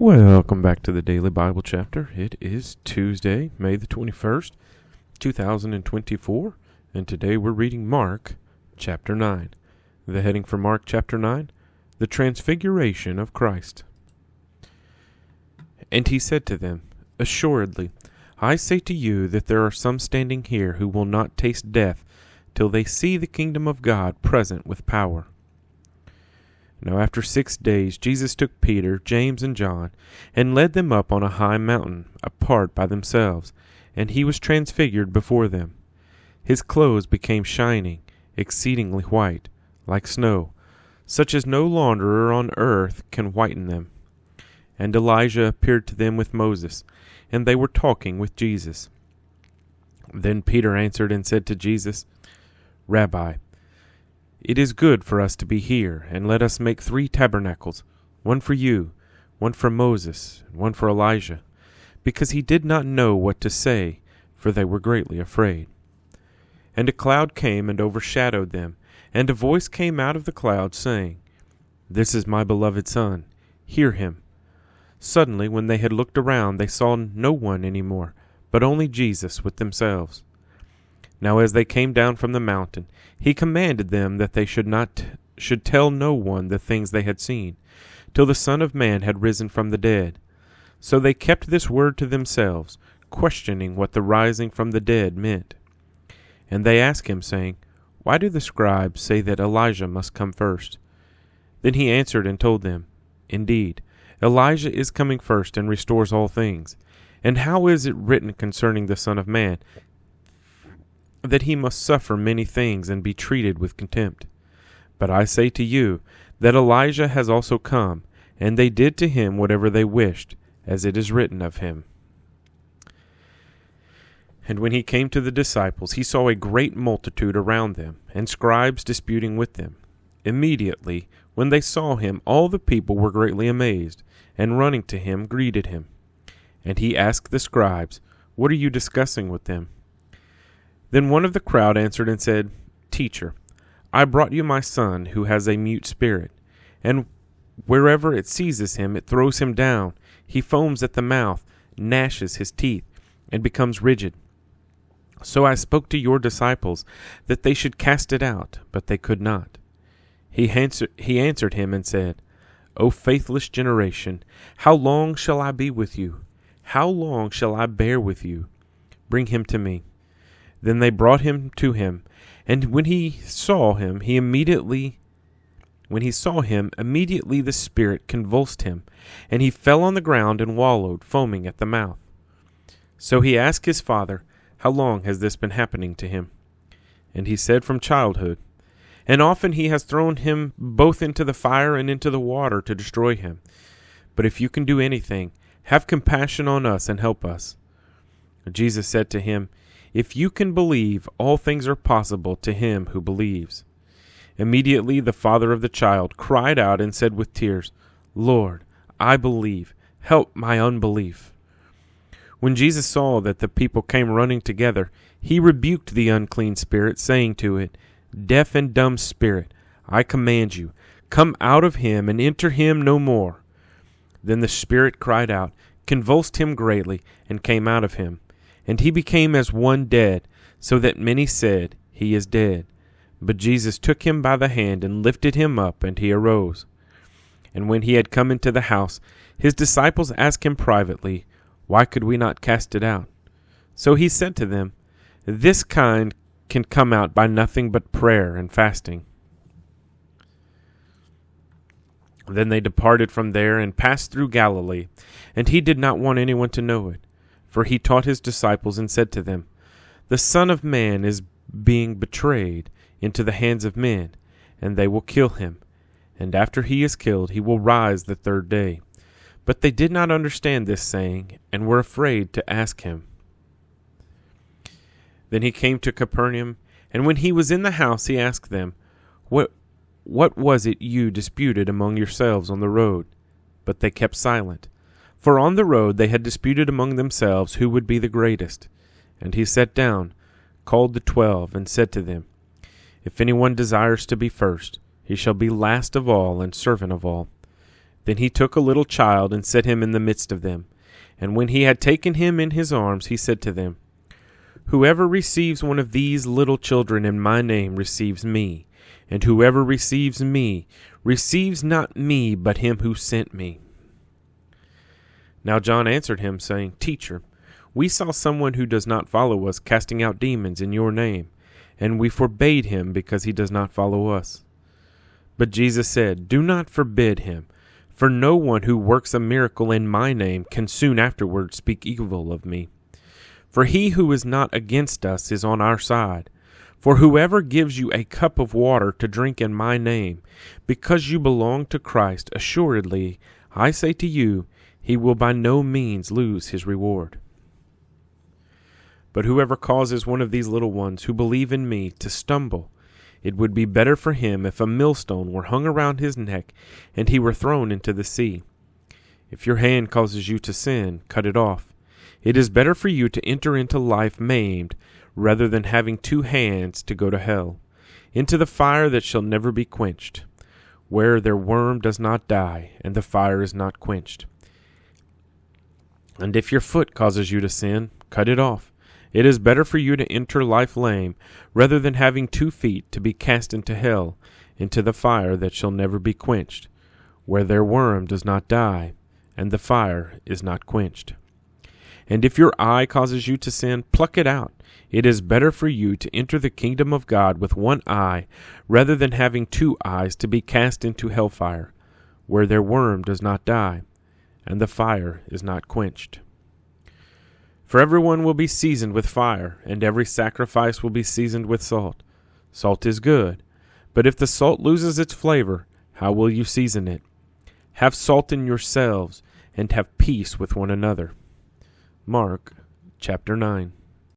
Welcome back to the Daily Bible Chapter. It is Tuesday, May the 21st, 2024, and today we're reading Mark chapter 9. The heading for Mark chapter 9, the Transfiguration of Christ. And he said to them, Assuredly, I say to you that there are some standing here who will not taste death till they see the kingdom of God present with power. Now after 6 days Jesus took Peter, James, and John, and led them up on a high mountain, apart by themselves, and he was transfigured before them. His clothes became shining, exceedingly white, like snow, such as no launderer on earth can whiten them. And Elijah appeared to them with Moses, and they were talking with Jesus. Then Peter answered and said to Jesus, Rabbi, it is good for us to be here, and let us make 3 tabernacles, one for you, one for Moses, and one for Elijah, because he did not know what to say, for they were greatly afraid. And a cloud came and overshadowed them, and a voice came out of the cloud, saying, This is my beloved Son, hear him. Suddenly, when they had looked around, they saw no one any more, but only Jesus with themselves. Now as they came down from the mountain, he commanded them that they should tell no one the things they had seen, till the Son of Man had risen from the dead. So they kept this word to themselves, questioning what the rising from the dead meant. And they asked him, saying, Why do the scribes say that Elijah must come first? Then he answered and told them, Indeed, Elijah is coming first and restores all things. And how is it written concerning the Son of Man, that he must suffer many things and be treated with contempt? But I say to you that Elijah has also come, and they did to him whatever they wished, as it is written of him. And when he came to the disciples, he saw a great multitude around them, and scribes disputing with them. Immediately, when they saw him, all the people were greatly amazed, and running to him greeted him. And he asked the scribes, What are you discussing with them? Then one of the crowd answered and said, Teacher, I brought you my son, who has a mute spirit, and wherever it seizes him, it throws him down. He foams at the mouth, gnashes his teeth, and becomes rigid. So I spoke to your disciples that they should cast it out, but they could not. He answered him and said, O faithless generation, how long shall I be with you? How long shall I bear with you? Bring him to me. Then they brought him to him, and when he saw him, immediately the spirit convulsed him, and he fell on the ground and wallowed, foaming at the mouth. So he asked his father, How long has this been happening to him? And he said, From childhood. And often he has thrown him both into the fire and into the water to destroy him. But if you can do anything, have compassion on us and help us. Jesus said to him, If you can believe, all things are possible to him who believes. Immediately the father of the child cried out and said with tears, Lord, I believe, help my unbelief. When Jesus saw that the people came running together, he rebuked the unclean spirit, saying to it, Deaf and dumb spirit, I command you, come out of him and enter him no more. Then the spirit cried out, convulsed him greatly, and came out of him. And he became as one dead, so that many said, He is dead. But Jesus took him by the hand and lifted him up, and he arose. And when he had come into the house, his disciples asked him privately, Why could we not cast it out? So he said to them, This kind can come out by nothing but prayer and fasting. Then they departed from there and passed through Galilee, and he did not want anyone to know it. For he taught his disciples and said to them, The Son of Man is being betrayed into the hands of men, and they will kill him. And after he is killed, he will rise the 3rd day. But they did not understand this saying, and were afraid to ask him. Then he came to Capernaum, and when he was in the house, he asked them, What was it you disputed among yourselves on the road? But they kept silent. For on the road they had disputed among themselves who would be the greatest. And he sat down, called the 12, and said to them, If anyone desires to be first, he shall be last of all and servant of all. Then he took a little child and set him in the midst of them. And when he had taken him in his arms, he said to them, Whoever receives one of these little children in my name receives me, and whoever receives me receives not me, but him who sent me. Now John answered him, saying, Teacher, we saw someone who does not follow us casting out demons in your name, and we forbade him because he does not follow us. But Jesus said, Do not forbid him, for no one who works a miracle in my name can soon afterward speak evil of me. For he who is not against us is on our side. For whoever gives you a cup of water to drink in my name, because you belong to Christ, assuredly, I say to you, he will by no means lose his reward. But whoever causes one of these little ones who believe in me to stumble, it would be better for him if a millstone were hung around his neck and he were thrown into the sea. If your hand causes you to sin, cut it off. It is better for you to enter into life maimed, rather than having 2 hands to go to hell, into the fire that shall never be quenched, where their worm does not die, and the fire is not quenched. And if your foot causes you to sin, cut it off. It is better for you to enter life lame, rather than having 2 feet to be cast into hell, into the fire that shall never be quenched, where their worm does not die, and the fire is not quenched. And if your eye causes you to sin, pluck it out. It is better for you to enter the kingdom of God with 1 eye, rather than having 2 eyes to be cast into hellfire, where their worm does not die, and the fire is not quenched. For everyone will be seasoned with fire, and every sacrifice will be seasoned with salt. Salt is good, but if the salt loses its flavor, how will you season it? Have salt in yourselves, and have peace with one another. Mark chapter 9.